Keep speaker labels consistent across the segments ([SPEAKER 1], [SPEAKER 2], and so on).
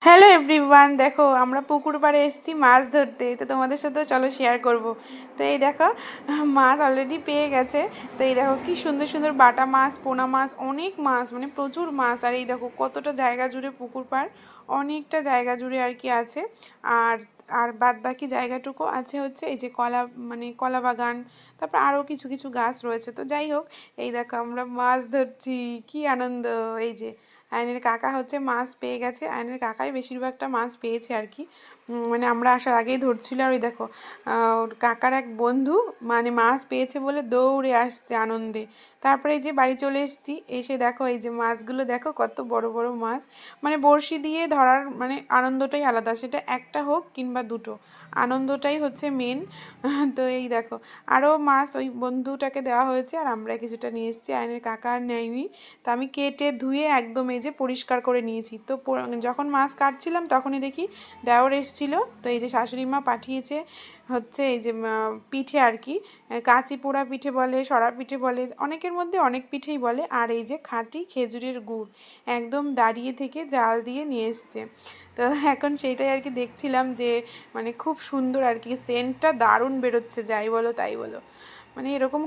[SPEAKER 1] Hello everyone, দেখো আমরা পুকুর পাড়ে এসেছি মাছ ধরতে। তো তোমাদের সাথে চলো শেয়ার করব। তো এই দেখো মাছ অলরেডি পেয়ে গেছে। তো এই দেখো কি সুন্দর সুন্দর বাটা মাছ, পোনা মাছ, অনেক মাছ, মানে প্রচুর মাছ। আর এই দেখো কতটা জায়গা জুড়ে পুকুর পাড়, অনেকটা জায়গা জুড়ে আর কি আছে। আর আর বাদ বাকি জায়গাটুকু আছে হচ্ছে এই যে কলা, মানে কলা বাগান, তারপর আরও কিছু কিছু গাছ রয়েছে। তো যাই হোক, এই দেখো আমরা মাছ ধরছি, কি আনন্দ। এই যে আয়নের কাকা হচ্ছে মাছ পেয়ে গেছে, আয়নের কাকাই বেশিরভাগটা মাছ পেয়েছে আর কি। মানে আমরা আসার আগেই ধরছিল। আর ওই দেখো ওর কাকার এক বন্ধু মানে মাছ পেয়েছে বলে দৌড়ে আসছে আনন্দে। তারপরে এই যে বাড়ি চলে এসেছি, এসে দেখো এই যে মাছগুলো দেখো কত বড় বড় মাছ। মানে বড়শি দিয়ে ধরার মানে আনন্দটাই আলাদা, সেটা একটা হোক কিংবা দুটো, আনন্দটাই হচ্ছে মেন। তো এই দেখো আরও মাছ ওই বন্ধুটাকে দেওয়া হয়েছে, আর আমরা কিছুটা নিয়ে এসেছি, আয়নের কাকা আর নেয়নি। তো আমি কেটে ধুয়ে একদম এই যে পরিষ্কার করে নিয়েছি। তো যখন মাছ কাটছিলাম তখনই দেখি দেওর এসেছিলো। তো এই যে শাশুড়ি মা পাঠিয়েছে হচ্ছে এই যে পিঠে আর কি, কাঁচি পোড়া পিঠে বলে, সরা পিঠে বলে, অনেকের মধ্যে অনেক পিঠেই বলে। আর এই যে খাঁটি খেজুরের গুড় একদম দাঁড়িয়ে থেকে জাল দিয়ে নিয়ে এসছে। তো এখন সেইটাই আর কি দেখছিলাম যে মানে খুব সুন্দর আর কি, সেন্টটা দারুণ বেরোচ্ছে, যাই বলো তাই বলো। মানে এরকম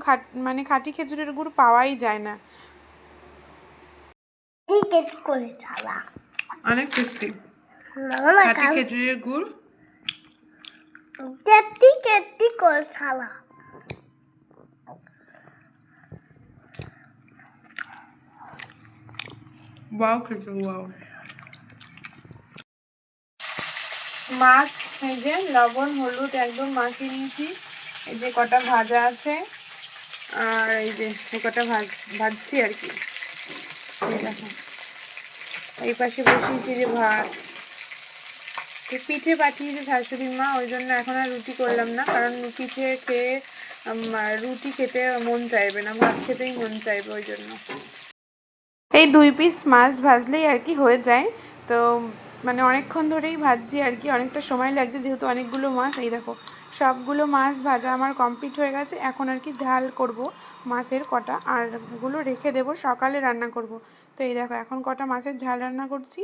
[SPEAKER 1] মানে খাঁটি খেজুরের গুড় পাওয়াই যায় না। অনেক টেস্টি খাঁটি খেজুরের গুড়।
[SPEAKER 2] কেটে কেটে করে ছালা
[SPEAKER 1] ওয়াও খেতে ওয়াও। মাছ এই যে লবণ হলুদ একদম মাখিয়ে নিয়েছি। এই যে কটা ভাজা আছে, আর এই যে এই কটা ভাজছি আর কি। এই দেখো এই পাশে বসিয়েছি যে ভাত। পিঠে পাঠিয়েছে শাশুড়ি মা, ওই জন্য এখন আর রুটি করলাম না, কারণ পিঠে খেয়ে রুটি খেতে মন চাইবে না, ভাত খেতেই মন চাইবে, ওই জন্য। এই 2 পিস মাছ ভাজলেই আর কি হয়ে যায়। তো মানে অনেকক্ষণ ধরেই ভাজছি আর কি, অনেকটা সময় লাগছে যেহেতু অনেকগুলো মাছ। এই দেখো সবগুলো মাছ ভাজা আমার কমপ্লিট হয়ে গেছে। এখন আর কি ঝাল করব মাছের কটা, আর গুলো রেখে দেবো, সকালে রান্না করব। তো এই দেখো এখন কটা মাছের ঝাল রান্না করছি।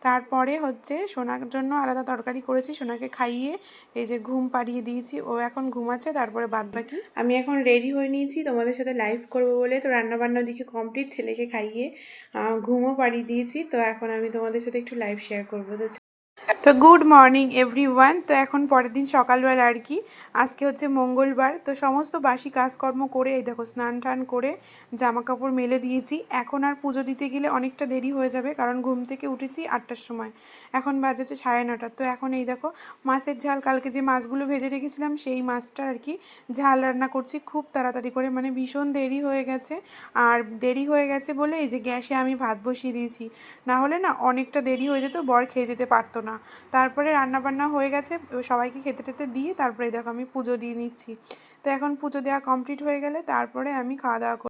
[SPEAKER 1] তারপরে হচ্ছে সোনার জন্য আলাদা তরকারি করেছি, সোনাকে খাইয়ে এই যে ঘুম পাড়িয়ে দিয়েছি, ও এখন ঘুমাচ্ছে। তারপরে বাদ বাকি আমি এখন রেডি হয়ে নিয়েছি তোমাদের সাথে লাইভ করবো বলে। তো রান্নাবান্না দিকে কমপ্লিট, ছেলেকে খাইয়ে ঘুমও পাড়িয়ে দিয়েছি। তো এখন আমি তোমাদের সাথে একটু লাইভ শেয়ার করবো। তো গুড মর্নিং এভরিওয়ান। তো এখন পরের দিন সকালবেলা আর কি, আজকে হচ্ছে মঙ্গলবার। তো সমস্ত বাসি কাজকর্ম করে এই দেখো স্নান টান করে জামা কাপড় মেলে দিয়েছি। এখন আর পুজো দিতে গেলে অনেকটা দেরি হয়ে যাবে, কারণ ঘুম থেকে উঠেছি 8টার সময়, এখন বাজে হচ্ছে 9:30। তো এখন এই দেখো মাছের ঝাল, কালকে যে মাছগুলো ভেজে রেখেছিলাম সেই মাছটা আর কি ঝাল রান্না করছি খুব তাড়াতাড়ি করে, মানে ভীষণ দেরি হয়ে গেছে। আর দেরি হয়ে গেছে বলে এই যে গ্যাসে আমি ভাত বসিয়ে দিয়েছি, না হলে না অনেকটা দেরি হয়ে যেত, বর খেয়ে যেতে পারতো না। তারপরে রান্নাবান্না হয়ে গেছে, সবাইকে খেতে টেতে দিয়ে তারপরে দেখো আমি পুজো দিয়ে নিচ্ছি। তো এখন পুজো দেওয়া কমপ্লিট হয়ে গেলে তারপরে আমি খাওয়া দাওয়া